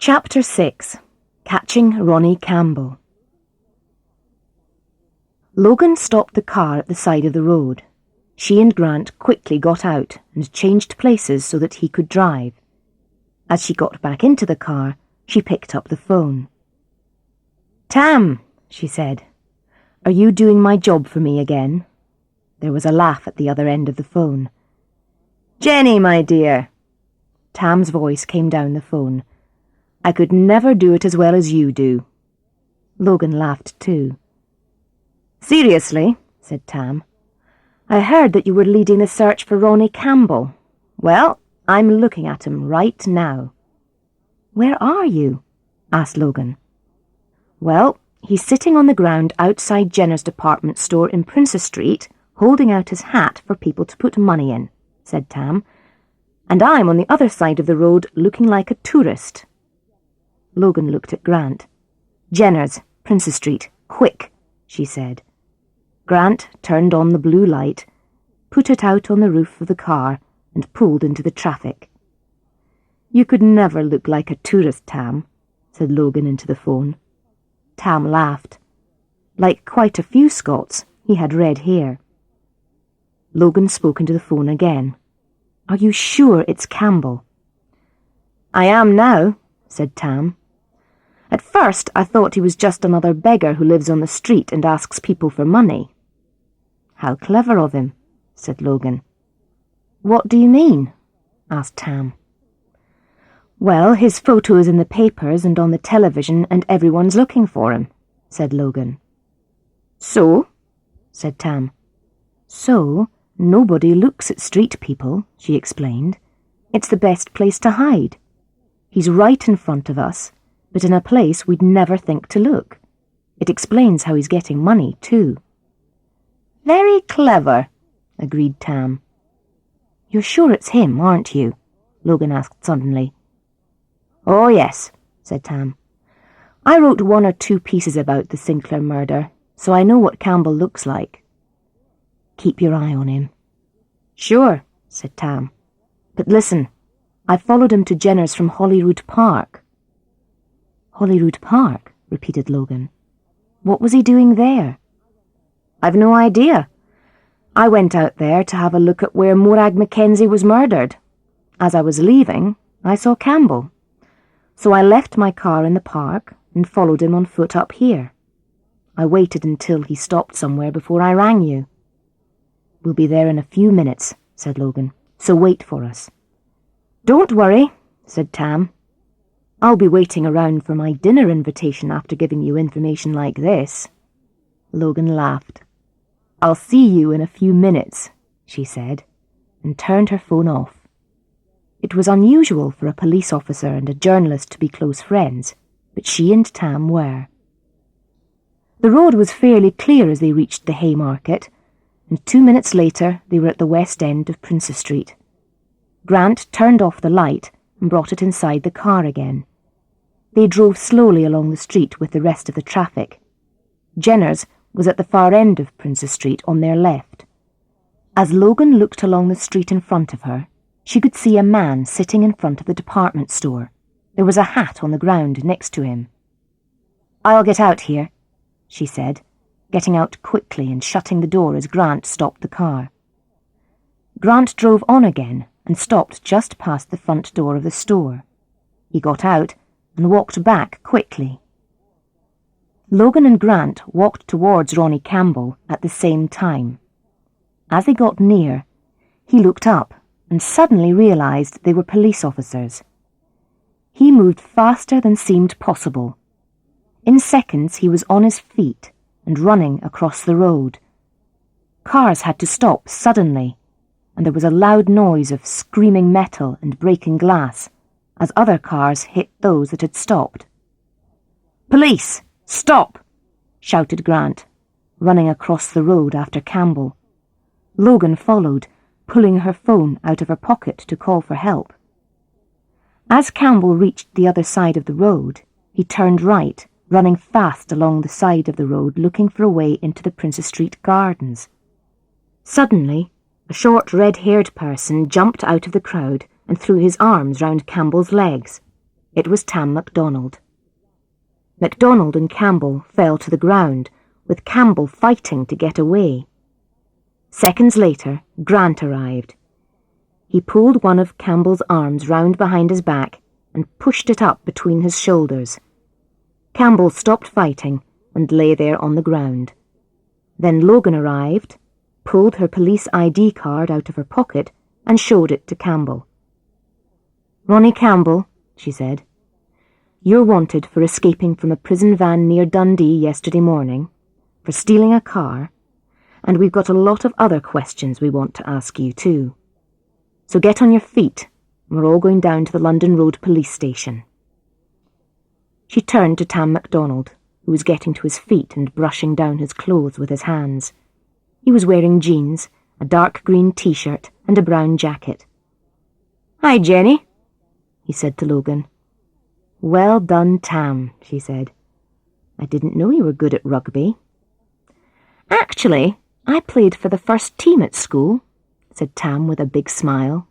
Chapter 6. Catching Ronnie Campbell. Logan stopped the car at the side of the road. She and Grant quickly got out and changed places so that he could drive. As she got back into the car, she picked up the phone. "Tam," she said, "are you doing my job for me again?" There was a laugh at the other end of the phone. "Jenny, my dear." Tam's voice came down the phone. "I could never do it as well as you do." Logan laughed too. "Seriously," said Tam, "I heard that you were leading the search for Ronnie Campbell. Well, I'm looking at him right now." "Where are you?" asked Logan. "Well, he's sitting on the ground outside Jenner's department store in Princess Street, holding out his hat for people to put money in," said Tam. "And I'm on the other side of the road looking like a tourist." Logan looked at Grant. "Jenner's, Princess Street, quick," she said. Grant turned on the blue light, put it out on the roof of the car, and pulled into the traffic. "You could never look like a tourist, Tam," said Logan into the phone. Tam laughed. Like quite a few Scots, he had red hair. Logan spoke into the phone again. "Are you sure it's Campbell?" "I am now," said Tam. "At first I thought he was just another beggar who lives on the street and asks people for money." "How clever of him," said Logan. "What do you mean?" asked Tam. "Well, his photo is in the papers and on the television and everyone's looking for him," said Logan. "So?" said Tam. "So, nobody looks at street people," she explained. "It's the best place to hide. He's right in front of us, but in a place we'd never think to look. It explains how he's getting money, too." "Very clever," agreed Tam. "You're sure it's him, aren't you?" Logan asked suddenly. "Oh, yes," said Tam. "I wrote 1 or 2 pieces about the Sinclair murder, so I know what Campbell looks like." "Keep your eye on him." "Sure," said Tam. "But listen, I followed him to Jenner's from Holyrood Park." "Holyrood Park?" repeated Logan. "What was he doing there?" "I've no idea. I went out there to have a look at where Morag Mackenzie was murdered. As I was leaving, I saw Campbell. So I left my car in the park and followed him on foot up here. I waited until he stopped somewhere before I rang you." "We'll be there in a few minutes," said Logan, "so wait for us." "Don't worry," said Tam. "I'll be waiting around for my dinner invitation after giving you information like this." Logan laughed. "I'll see you in a few minutes," she said, and turned her phone off. It was unusual for a police officer and a journalist to be close friends, but she and Tam were. The road was fairly clear as they reached the Haymarket, and 2 minutes later they were at the west end of Princess Street. Grant turned off the light and brought it inside the car again. They drove slowly along the street with the rest of the traffic. Jenner's was at the far end of Princess Street on their left. As Logan looked along the street in front of her, she could see a man sitting in front of the department store. There was a hat on the ground next to him. "I'll get out here," she said, getting out quickly and shutting the door as Grant stopped the car. Grant drove on again and stopped just past the front door of the store. He got out and walked back quickly. Logan and Grant walked towards Ronnie Campbell at the same time. As they got near, he looked up and suddenly realized they were police officers. He moved faster than seemed possible. In seconds he was on his feet and running across the road. Cars had to stop suddenly, and there was a loud noise of screaming metal and breaking glass as other cars hit those that had stopped. "Police! Stop!" shouted Grant, running across the road after Campbell. Logan followed, pulling her phone out of her pocket to call for help. As Campbell reached the other side of the road, he turned right, running fast along the side of the road looking for a way into the Princess Street gardens. Suddenly, a short red-haired person jumped out of the crowd and threw his arms round Campbell's legs. It was Tam MacDonald. MacDonald and Campbell fell to the ground, with Campbell fighting to get away. Seconds later, Grant arrived. He pulled one of Campbell's arms round behind his back and pushed it up between his shoulders. Campbell stopped fighting and lay there on the ground. Then Logan arrived, pulled her police ID card out of her pocket and showed it to Campbell. "Ronnie Campbell," she said, "you're wanted for escaping from a prison van near Dundee yesterday morning, for stealing a car, and we've got a lot of other questions we want to ask you too. So get on your feet, and we're all going down to the London Road police station." She turned to Tam MacDonald, who was getting to his feet and brushing down his clothes with his hands. He was wearing jeans, a dark green t-shirt and a brown jacket. "Hi, Jenny," he said to Logan. "Well done, Tam," she said. "I didn't know you were good at rugby." "Actually, I played for the first team at school," said Tam with a big smile.